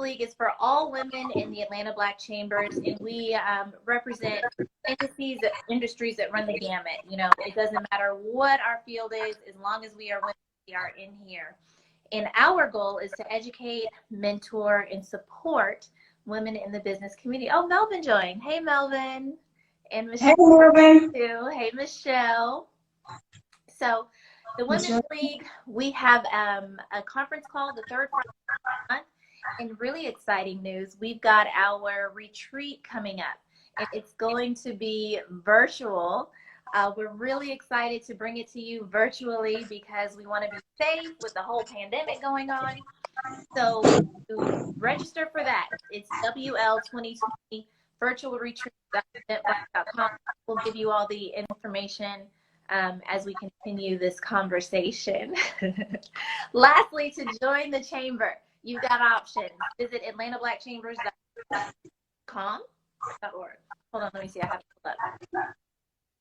League is for all women in the Atlanta Black Chambers, and we represent industries that run the gamut. You know, it doesn't matter what our field is, as long as we are women, we are in here. And our goal is to educate, mentor, and support women in the business community. Oh, Melvin joined. Hey, Melvin. And Michelle. Hey, Melvin. Too. Hey, Michelle. So the Women's League, we have a conference call the third Friday of the month. And really exciting news, we've got our retreat coming up. And it's going to be virtual. We're really excited to bring it to you virtually because we want to be safe with the whole pandemic going on. So to register for that, it's WL2020 virtual retreat.eventbrite.com. We'll give you all the information as we continue this conversation. Lastly, to join the chamber, you've got options. Visit atlantablackchambers.com. Hold on, let me see. I have to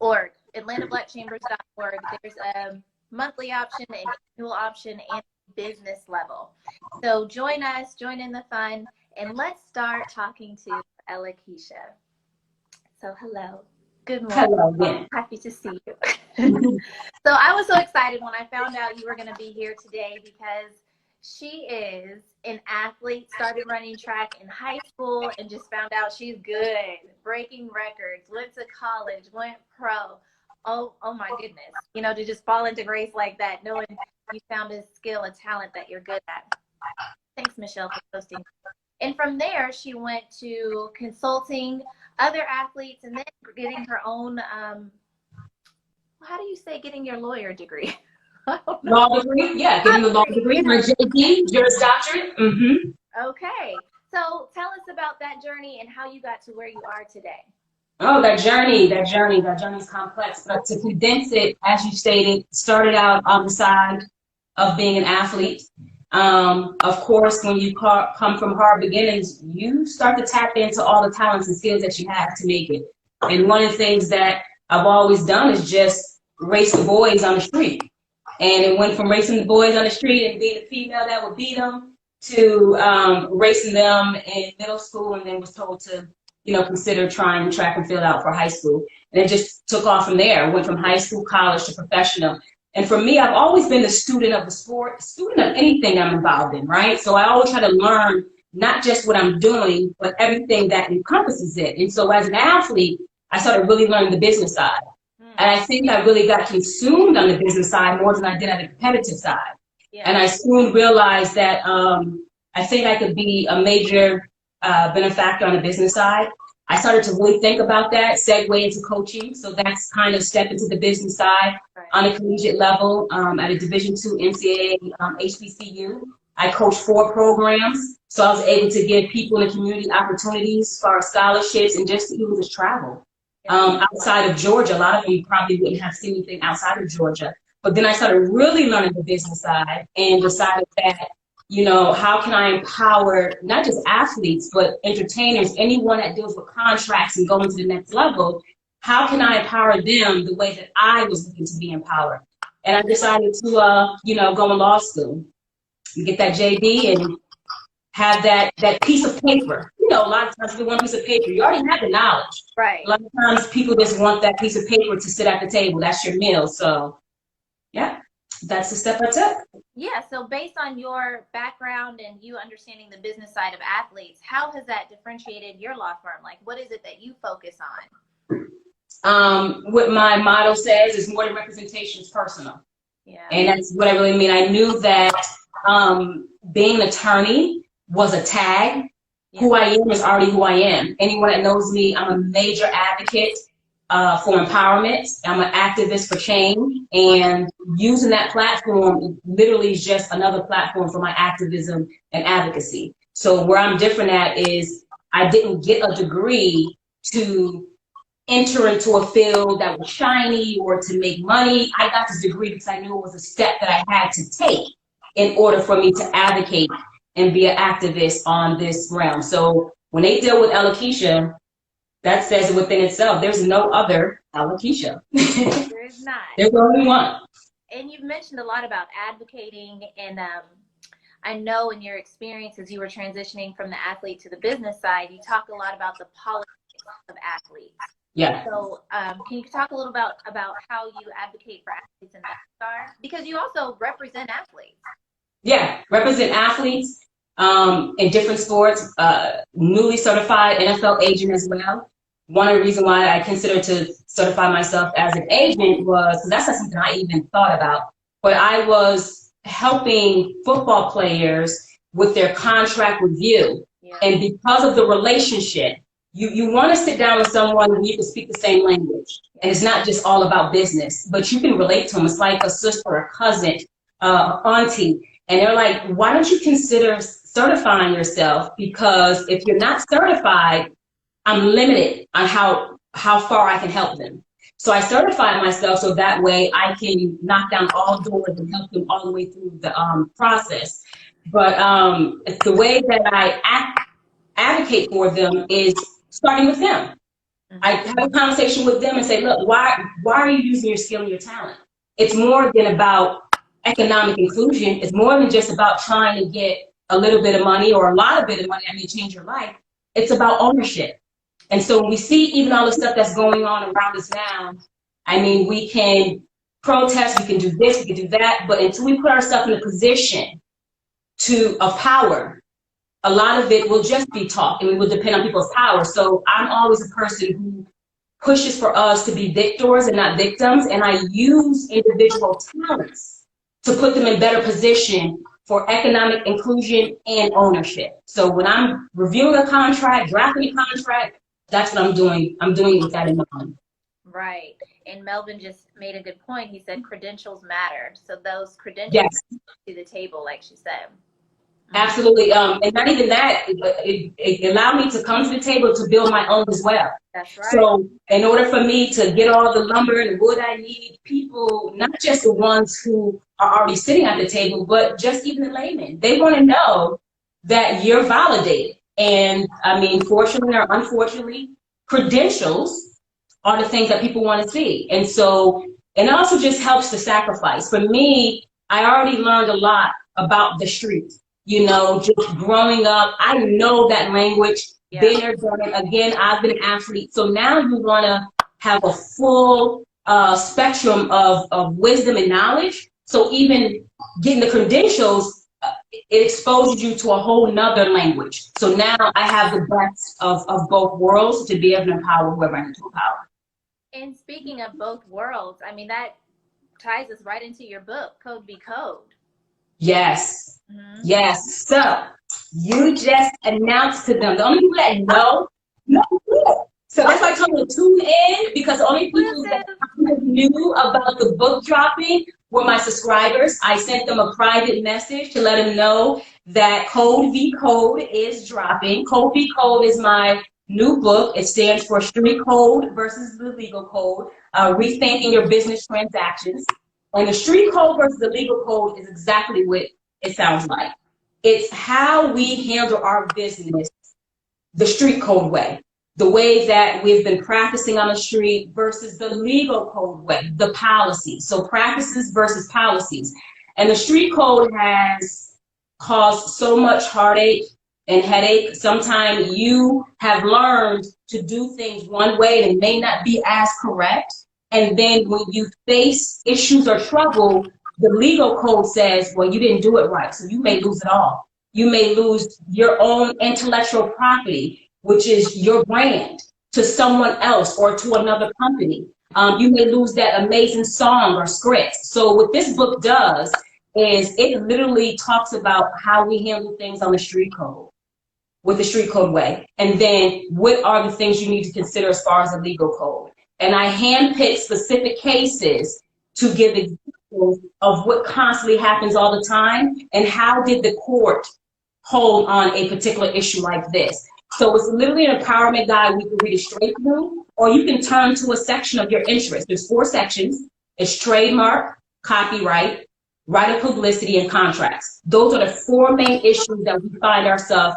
pull up. atlantablackchambers.org. There's a monthly option, an annual option, and business level. So join us, join in the fun, and let's start talking to Ellakisha. So hello. Good morning. Hello again. Happy to see you. So I was so excited when I found out you were going to be here today because she is an athlete, started running track in high school and just found out she's good, breaking records, went to college, went pro. Oh my goodness. You know, to just fall into grace like that, knowing you found a skill, a talent that you're good at. Thanks, Michelle, for posting. And from there, she went to consulting other athletes and then getting her own, how do you say getting your lawyer degree? Law degree? Yeah, getting a law degree. My JD, Juris Doctorate. Okay. So tell us about that journey and how you got to where you are today. Oh, that journey is complex. But to condense it, as you stated, started out on the side of being an athlete. Of course, when you come from hard beginnings, you start to tap into all the talents and skills that you have to make it. And one of the things that I've always done is just race the boys on the street. And it went from racing the boys on the street and being a female that would beat them to racing them in middle school, and then was told to, you know, consider trying track and field out for high school. And it just took off from there. Went from high school, college to professional. And for me, I've always been the student of the sport, student of anything I'm involved in, right? So I always try to learn not just what I'm doing, but everything that encompasses it. And so as an athlete, I started really learning the business side. And I think I really got consumed on the business side more than I did on the competitive side. Yeah. And I soon realized that I think I could be a major benefactor on the business side. I started to really think about that, segue into coaching. So that's kind of step into the business side on a collegiate level at a Division II NCAA HBCU. I coached 4 programs. So I was able to give people in the community opportunities as far as scholarships and just even just travel. Outside of Georgia, a lot of you probably wouldn't have seen anything outside of Georgia. But then I started really learning the business side and decided that, you know, how can I empower not just athletes, but entertainers, anyone that deals with contracts and going to the next level, how can I empower them the way that I was looking to be empowered? And I decided to, you know, go to law school and get that JD and have that piece of paper. You know, a lot of times people want a piece of paper. You already have the knowledge. Right. A lot of times people just want that piece of paper to sit at the table. That's your meal. So, yeah, that's the step I took. Yeah, so based on your background and you understanding the business side of athletes, how has that differentiated your law firm? Like, what is it that you focus on? What my motto says is more than representation is personal. Yeah. And that's what I really mean. I knew that being an attorney was a tag. Yeah. Who I am is already who I am. Anyone that knows me, I'm a major advocate for empowerment. I'm an activist for change, and using that platform literally is just another platform for my activism and advocacy. So where I'm different at is I didn't get a degree to enter into a field that was shiny or to make money. I got this degree because I knew it was a step that I had to take in order for me to advocate and be an activist on this realm. So when they deal with Ellakisha, that says it within itself. There's no other Ellakisha. There is not. There's only one. And you've mentioned a lot about advocating, and I know in your experience as you were transitioning from the athlete to the business side, you talk a lot about the politics of athletes. Yeah. So can you talk a little about how you advocate for athletes in that regard? Because you also represent athletes. Yeah, represent athletes in different sports, newly certified NFL agent as well. One of the reasons why I considered to certify myself as an agent was because that's not something I even thought about. But I was helping football players with their contract review. Yeah. And because of the relationship, you want to sit down with someone where you can speak the same language. And it's not just all about business, but you can relate to them. It's like a sister, a cousin, auntie. And they're like, why don't you consider certifying yourself? Because if you're not certified, I'm limited on how far I can help them. So I certified myself so that way I can knock down all doors and help them all the way through the process. But the way that I advocate for them is starting with them. I have a conversation with them and say, look, why are you using your skill and your talent? It's more than about economic inclusion. It's more than just about trying to get a little bit of money or a lot of bit of money that may change your life. It's about ownership. And so when we see even all the stuff that's going on around us now, I mean, we can protest, we can do this, we can do that, but until we put ourselves in a position of power, a lot of it will just be talk and it will depend on people's power. So I'm always a person who pushes for us to be victors and not victims, and I use individual talents to put them in better position for economic inclusion and ownership. So when I'm reviewing a contract, drafting a contract, that's what I'm doing. I'm doing it with that in mind. Right. And Melvin just made a good point. He said credentials matter. So those credentials Yes. to the table, like she said. Absolutely. And not even that, it allowed me to come to the table to build my own as well. That's right. So in order for me to get all the lumber and wood I need, people, not just the ones who are already sitting at the table, but just even the laymen, they want to know that you're validated. And I mean, fortunately or unfortunately, credentials are the things that people want to see. And so, and it also just helps to sacrifice. For me, I already learned a lot about the street. You know, just growing up, I know that language. Yeah. Been there, done it. Again, I've been an athlete. So now you want to have a full spectrum of wisdom and knowledge. So even getting the credentials, it exposes you to a whole nother language. So now I have the best of both worlds to be able to empower whoever I need to empower. And speaking of both worlds, I mean, that ties us right into your book, Code Be Code. Yes. Mm-hmm. Yes. So you just announced to them. The only people that know. So that's why I told them to tune in, because the only people that knew about the book dropping were my subscribers. I sent them a private message to let them know that Code v Code is dropping. Code v Code is my new book. It stands for Street Code versus the Legal Code, rethinking your business transactions. And the street code versus the legal code is exactly what it sounds like. It's how we handle our business the street code way, the way that we've been practicing on the street versus the legal code way, the policy. So practices versus policies. And the street code has caused so much heartache and headache. Sometimes you have learned to do things one way and it may not be as correct. And then when you face issues or trouble, the legal code says, well, you didn't do it right, so you may lose it all. You may lose your own intellectual property, which is your brand, to someone else or to another company. You may lose that amazing song or script. So what this book does is it literally talks about how we handle things on the street code, with the street code way. And then what are the things you need to consider as far as the legal code. And I handpicked specific cases to give examples of what constantly happens all the time and how did the court hold on a particular issue like this. So it's literally an empowerment guide. We can read it straight through, or you can turn to a section of your interest. There's 4 sections. It's trademark, copyright, right of publicity, and contracts. Those are the 4 main issues that we find ourselves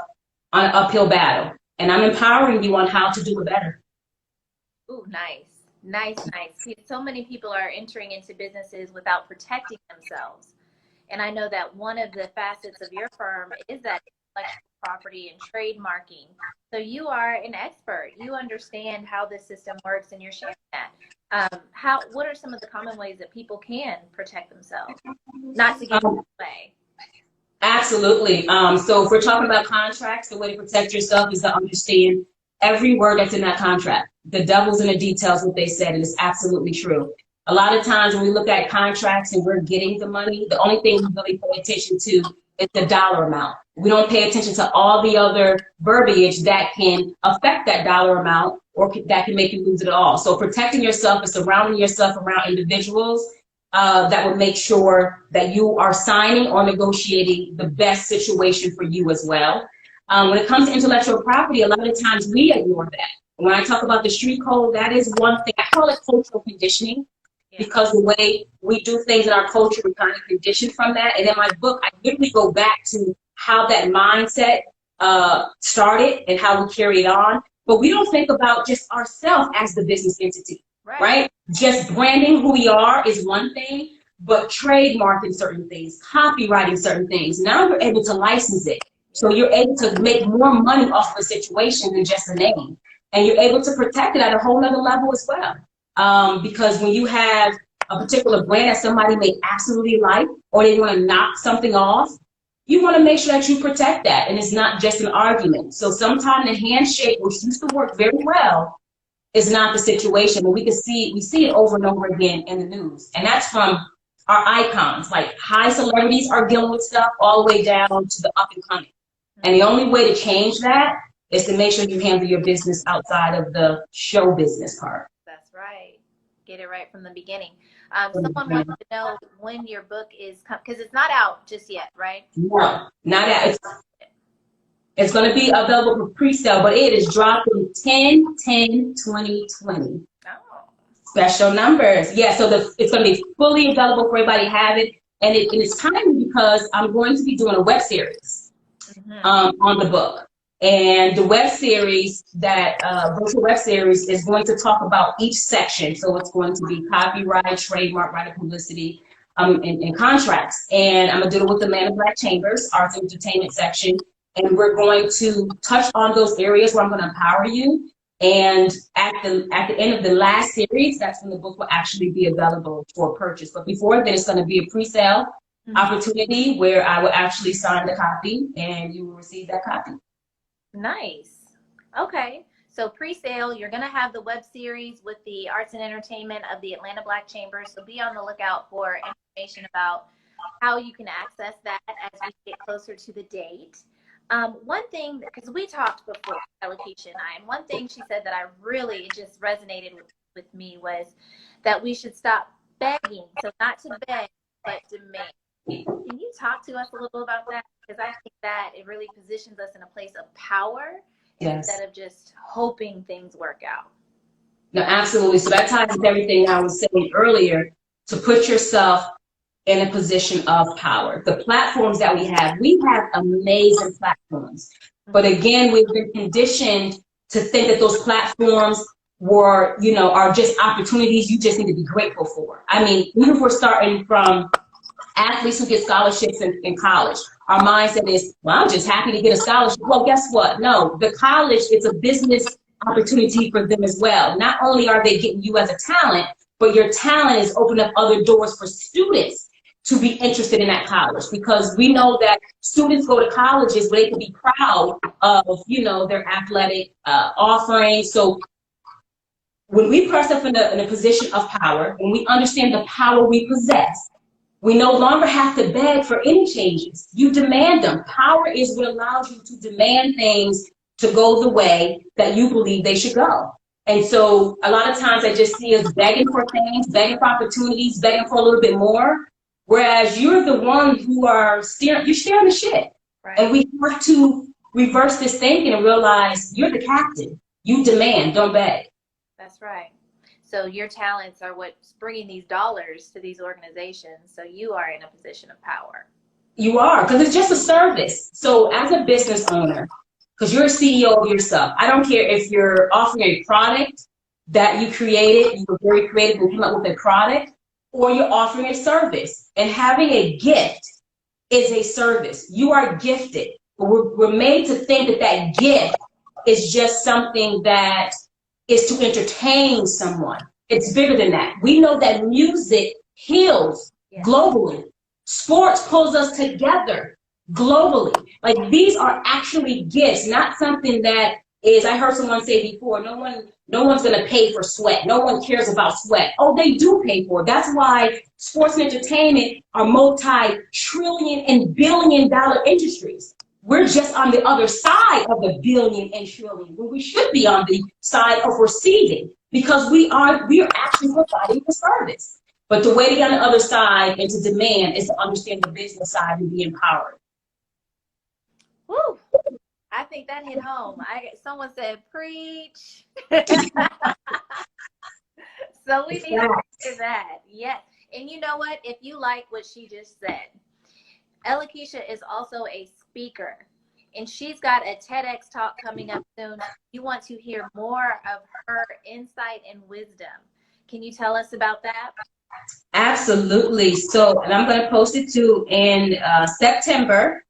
on an uphill battle. And I'm empowering you on how to do it better. Ooh, nice. Nice, nice. So many people are entering into businesses without protecting themselves. And I know that one of the facets of your firm is that intellectual property and trademarking. So you are an expert. You understand how this system works, and you're sharing that. What are some of the common ways that people can protect themselves, not to give away? Absolutely. So if we're talking about contracts, the way to protect yourself is to understand every word that's in that contract. The devil's in the details, what they said, and it's absolutely true. A lot of times when we look at contracts and we're getting the money, the only thing we really pay attention to is the dollar amount. We don't pay attention to all the other verbiage that can affect that dollar amount or that can make you lose it all. So protecting yourself is surrounding yourself around individuals that will make sure that you are signing or negotiating the best situation for you as well. When it comes to intellectual property, a lot of times we ignore that. When I talk about the street code, that is one thing. I call it cultural conditioning because the way we do things in our culture, we kind of conditioned from that. And in my book, I literally go back to how that mindset started and how we carry it on. But we don't think about just ourselves as the business entity, right? Just branding who we are is one thing, but trademarking certain things, copywriting certain things. Now you're able to license it. So you're able to make more money off of a situation than just a name. And you're able to protect it at a whole nother level as well. Because when you have a particular brand that somebody may absolutely like, or they want to knock something off, you want to make sure that you protect that. And it's not just an argument. So sometimes the handshake, which used to work very well, is not the situation. But we see it over and over again in the news. And that's from our icons, like high celebrities are dealing with stuff all the way down to the up and coming. And the only way to change that is to make sure you handle your business outside of the show business part. That's right. Get it right from the beginning. Someone wants to know when your book is because it's not out just yet, right? No, not out. It's going to be available for pre-sale, but it is dropping 10/10/2020. Oh. Special numbers. Yeah, so it's going to be fully available for everybody to have it. And it's timely because I'm going to be doing a web series on the book. And the web series, that virtual web series, is going to talk about each section. So it's going to be copyright, trademark, right of publicity, and contracts. And I'm going to do it with the Man of Black Chambers, arts and entertainment section. And we're going to touch on those areas where I'm going to empower you. And at the end of the last series, that's when the book will actually be available for purchase. But before then, it's going to be a pre-sale opportunity where I will actually sign the copy and you will receive that copy. Nice. Okay. So pre-sale, you're going to have the web series with the arts and entertainment of the Atlanta Black Chambers. So be on the lookout for information about how you can access that as we get closer to the date. One thing, because we talked before, Ellakisha and I, and one thing she said that it just resonated with me was that we should stop begging. So not to beg, but demand. Can you talk to us a little about that? Because I think that it really positions us in a place of power instead of just hoping things work out. No, absolutely. So that ties into everything I was saying earlier, to put yourself in a position of power. The platforms that we have amazing platforms. But again, we've been conditioned to think that those platforms are just opportunities you just need to be grateful for. I mean, even if we're starting from athletes who get scholarships in college, our mindset is, well, I'm just happy to get a scholarship. Well, guess what? No, the college is a business opportunity for them as well. Not only are they getting you as a talent, but your talent is opening up other doors for students to be interested in that college, because we know that students go to colleges where they can be proud of, their athletic offerings. So when we put ourselves in a position of power, when we understand the power we possess, we no longer have to beg for any changes. You demand them. Power is what allows you to demand things to go the way that you believe they should go. And so a lot of times I just see us begging for things, begging for opportunities, begging for a little bit more. Whereas you're the one who you're steering the ship. Right. And we have to reverse this thinking and realize you're the captain. You demand, don't beg. That's right. So your talents are what's bringing these dollars to these organizations. So you are in a position of power. You are, because it's just a service. So as a business owner, because you're a CEO of yourself, I don't care if you're offering a product that you created, you were very creative and came up with a product, or you're offering a service. And having a gift is a service. You are gifted. But we're made to think that that gift is just something that is to entertain someone. It's bigger than that. We know that music heals globally. Sports pulls us together globally. Like, these are actually gifts, not something that is, I heard someone say before, no one's gonna pay for sweat. No one cares about sweat. Oh, they do pay for it. That's why sports and entertainment are multi-trillion and billion-dollar industries. We're just on the other side of the billion and trillion, when we should be on the side of receiving, because we are actually providing the service. But the way to get on the other side and to demand is to understand the business side and be empowered. Woo. I think that hit home. Someone said, preach. So we need to hear that. Yes. And you know what? If you like what she just said, Ellakisha is also a speaker, and she's got a TEDx talk coming up soon. You want to hear more of her insight and wisdom. Can you tell us about that? Absolutely. So, and I'm going to post it too in September.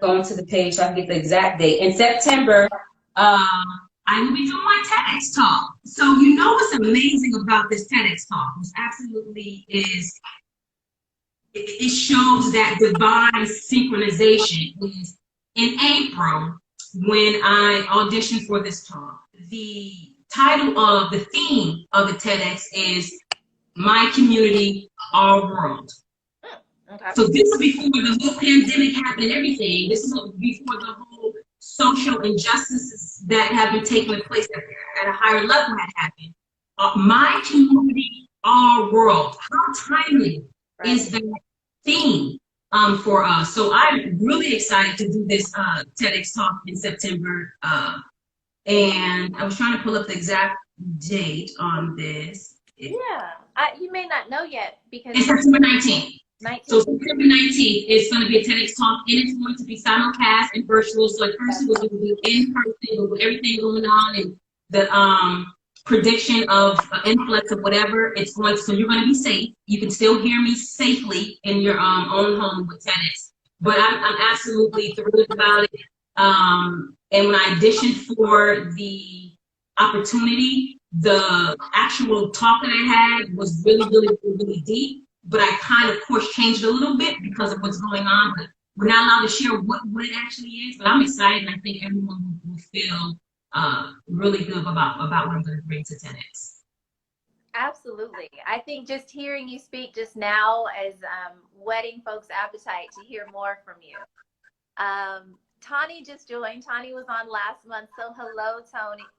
Going to the page so I can get the exact date. In September, I will be doing my TEDx talk. So you know what's amazing about this TEDx talk? Which absolutely is, it shows that divine synchronization. Is in April, when I auditioned for this talk, the theme of the TEDx is My Community, Our World. Okay. So this is before the whole pandemic happened and everything. This is before the whole social injustices that have been taking place at a higher level had happened. My community, our world. How timely is that theme for us? So I'm really excited to do this TEDx talk in September. And I was trying to pull up the exact date on this. Yeah, you may not know yet because it's September 19th. So September 19th is going to be a TEDx talk, and it's going to be simulcast and virtual. So at first it was going to be in person, but with everything going on and the prediction of influx of whatever, it's going to, so you're going to be safe. You can still hear me safely in your own home with TEDx. But I'm absolutely thrilled about it. And when I auditioned for the opportunity, the actual talk that I had was really deep. But I kind of course changed a little bit because of what's going on. But we're not allowed to share what it actually is. But I'm excited, and I think everyone will feel really good about what I'm going to bring to TEDx. Absolutely. I think just hearing you speak just now is whetting folks' appetite to hear more from you. Tani just joined. Tani was on last month, so hello,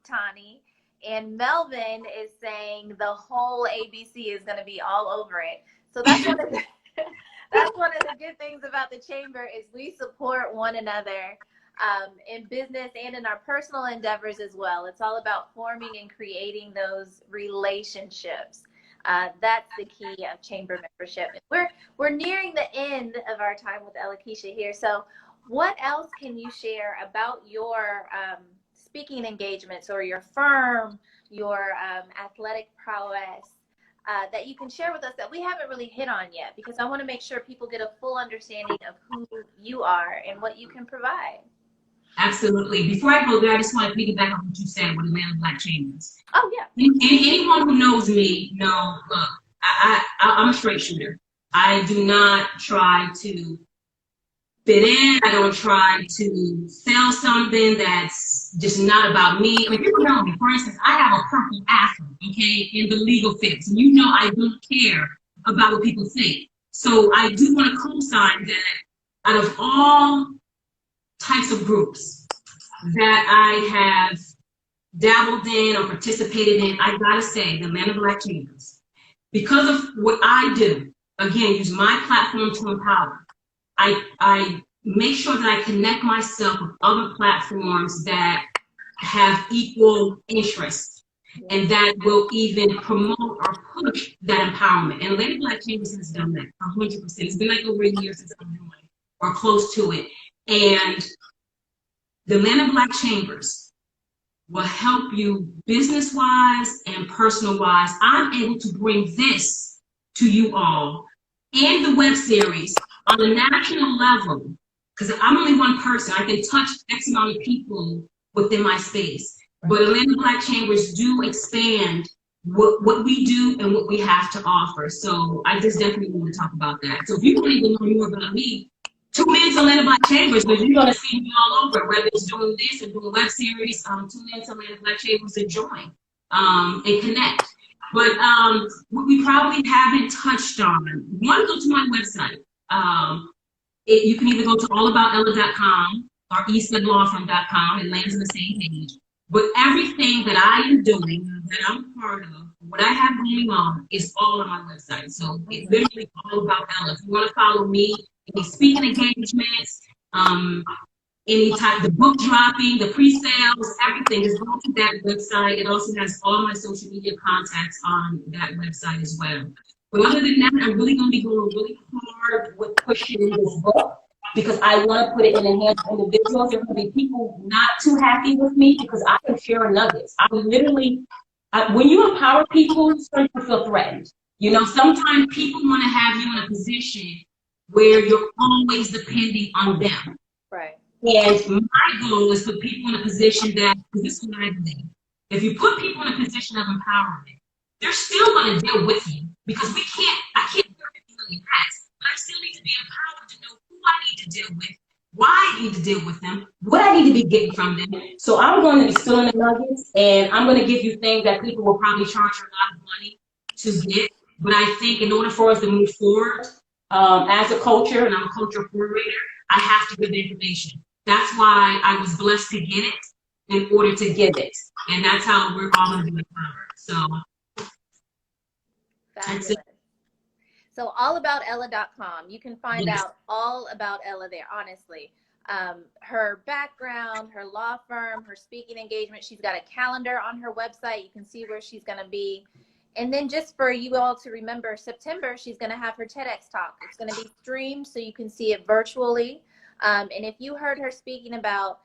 Tani. And Melvin is saying the whole ABC is going to be all over it. So that's one of the good things about the chamber is we support one another in business and in our personal endeavors as well. It's all about forming and creating those relationships. That's the key of chamber membership. We're nearing the end of our time with Ellakisha here. So what else can you share about your speaking engagements or your firm, your athletic prowess that you can share with us that we haven't really hit on yet? Because I want to make sure people get a full understanding of who you are and what you can provide. Absolutely. Before I go there, I just want to piggyback on what you said with the Man of Black Chambers. Oh, yeah. Anyone who knows me know, look, I'm a straight shooter. I do not try to fit in. I don't try to sell something that's just not about me. I mean, people know me. For instance, I have a purple afro, okay, in the legal fix. And you know I don't care about what people think. So I do want to co-sign that out of all types of groups that I have dabbled in or participated in, I gotta say, the Man of Black Chambers, because of what I do, again, use my platform to empower. I make sure that I connect myself with other platforms that have equal interests and that will even promote or push that empowerment. And Lady Black Chambers has done that 100%. It's been like over a year since I'm doing it, or close to it. And the Man of Black Chambers will help you business-wise and personal-wise. I'm able to bring this to you all and the web series On a national level, because I'm only one person, I can touch X amount of people within my space. But Atlanta Black Chambers do expand what we do and what we have to offer. So I just definitely want to talk about that. So if you want to even know more about me, tune in to Atlanta Black Chambers, because you're going to see me all over, whether it's doing this or doing web series. Tune in to Atlanta Black Chambers and join and connect. But what we probably haven't touched on, one, go to my website. You can either go to allaboutella.com or eastlawfirm.com. It lands on the same page. But everything that I am doing, that I'm part of, what I have going on, is all on my website. So it's literally all about Ella. If you want to follow me, any speaking engagements, any type, the book dropping, the pre-sales, everything is going to that website. It also has all my social media contacts on that website as well. But other than that, I'm really going to be going really hard with pushing this book, because I want to put it in the hands of individuals. There will be people not too happy with me because I can share nuggets. I literally, when you empower people, some people feel threatened. You know, sometimes people want to have you in a position where you're always depending on them. Right. And my goal is to put people in a position that, because this is what I believe, if you put people in a position of empowerment, they're still going to deal with you, because I can't wear 50 million hats, but I still need to be empowered to know who I need to deal with, why I need to deal with them, what I need to be getting from them. So I'm going to be spilling the nuggets, and I'm going to give you things that people will probably charge you a lot of money to get. But I think in order for us to move forward as a culture, and I'm a culture curator, I have to give the information. That's why I was blessed to get it in order to give it. And that's how we're all going to be empowered. So fabulous. So allaboutella.com. You can find out all about Ella there, honestly. Her background, her law firm, her speaking engagement. She's got a calendar on her website. You can see where she's going to be. And then just for you all to remember, September, she's going to have her TEDx talk. It's going to be streamed so you can see it virtually. And if you heard her speaking about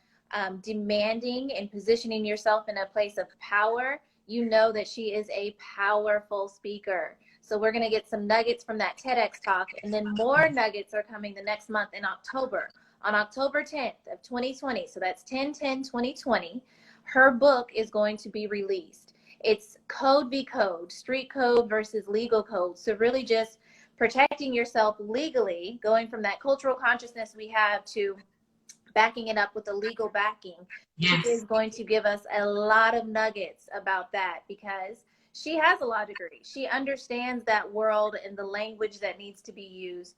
demanding and positioning yourself in a place of power, you know that she is a powerful speaker. So we're going to get some nuggets from that TEDx talk, and then more nuggets are coming the next month in October. On October 10th of 2020, so that's 10/10/2020, her book is going to be released. It's code v code, street code versus legal code. So really just protecting yourself legally, going from that cultural consciousness we have to backing it up with a legal backing. Yes. She is going to give us a lot of nuggets about that, because she has a law degree. She understands that world and the language that needs to be used.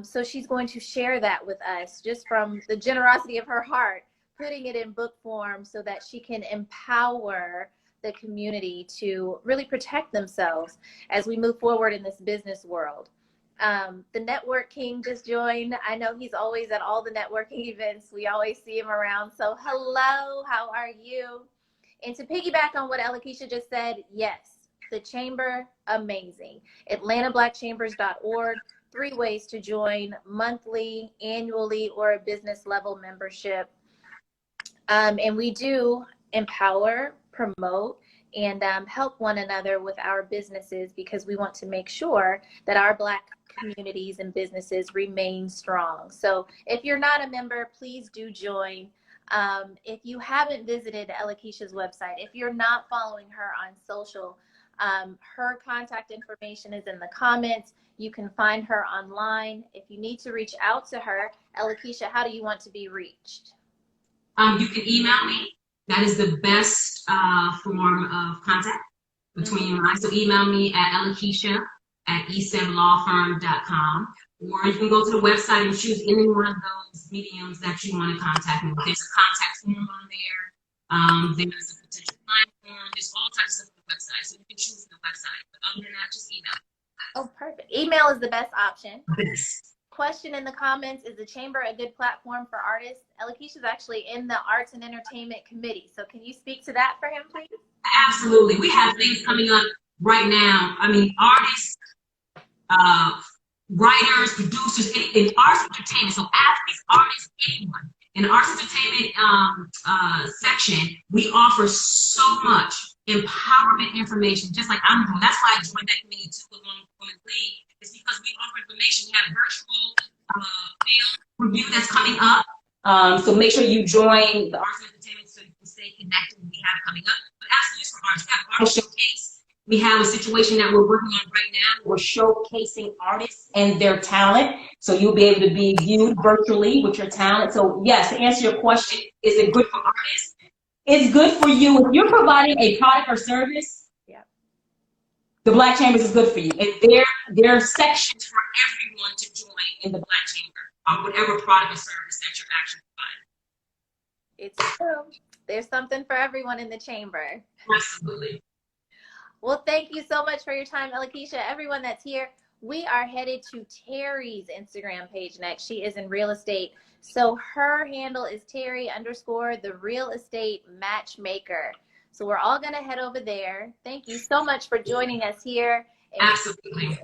So she's going to share that with us just from the generosity of her heart, putting it in book form so that she can empower the community to really protect themselves as we move forward in this business world. The Network King just joined. I know he's always at all the networking events. We always see him around. So hello, how are you? And to piggyback on what Ellakisha just said, yes, the chamber, amazing. AtlantaBlackChambers.org, 3 ways to join: monthly, annually, or a business level membership. And we do empower, promote, and help one another with our businesses, because we want to make sure that our Black communities and businesses remain strong. So if you're not a member, please do join. If you haven't visited Ellakisha's website, if you're not following her on social, her contact information is in the comments. You can find her online. If you need to reach out to her, Ellakisha, how do you want to be reached? You can email me. That is the best form of contact between you and I. So email me at ellakisha@eastlawfirm.com, or you can go to the website and choose any one of those mediums that you want to contact me with. There's a contact form on there. There's a potential client form. There's all types of stuff on the website, so you can choose the website. But other than that, just email. Oh, perfect. Email is the best option. Yes. Question in the comments: is the chamber a good platform for artists? Ellakisha is actually in the Arts and Entertainment Committee, so can you speak to that for him, please? Absolutely. We have things coming up right now. I mean, artists, writers, producers, in arts and entertainment. So athletes, artists, anyone. In the arts and entertainment section, we offer so much empowerment information, just like I'm doing. That's why I joined that committee too, along with Lee. It's because we offer information. We have virtual review that's coming up. So make sure you join the Arts and Entertainment so you can stay connected. We have coming up. But as just for artists, we have Artist Showcase. We have a situation that we're working on right now. We're showcasing artists and their talent. So you'll be able to be viewed virtually with your talent. So yes, to answer your question, is it good for artists? It's good for you. If you're providing a product or service, Yeah. the Black Chambers is good for you. And there are sections for everyone to join in the Black Chamber on whatever product or service that you're actually providing. It's true. There's something for everyone in the chamber. Absolutely. Well, thank you so much for your time, Ellakisha. Everyone that's here, we are headed to Terry's Instagram page next. She is in real estate. So her handle is Terry_the real estate matchmaker. So we're all going to head over there. Thank you so much for joining us here. Absolutely.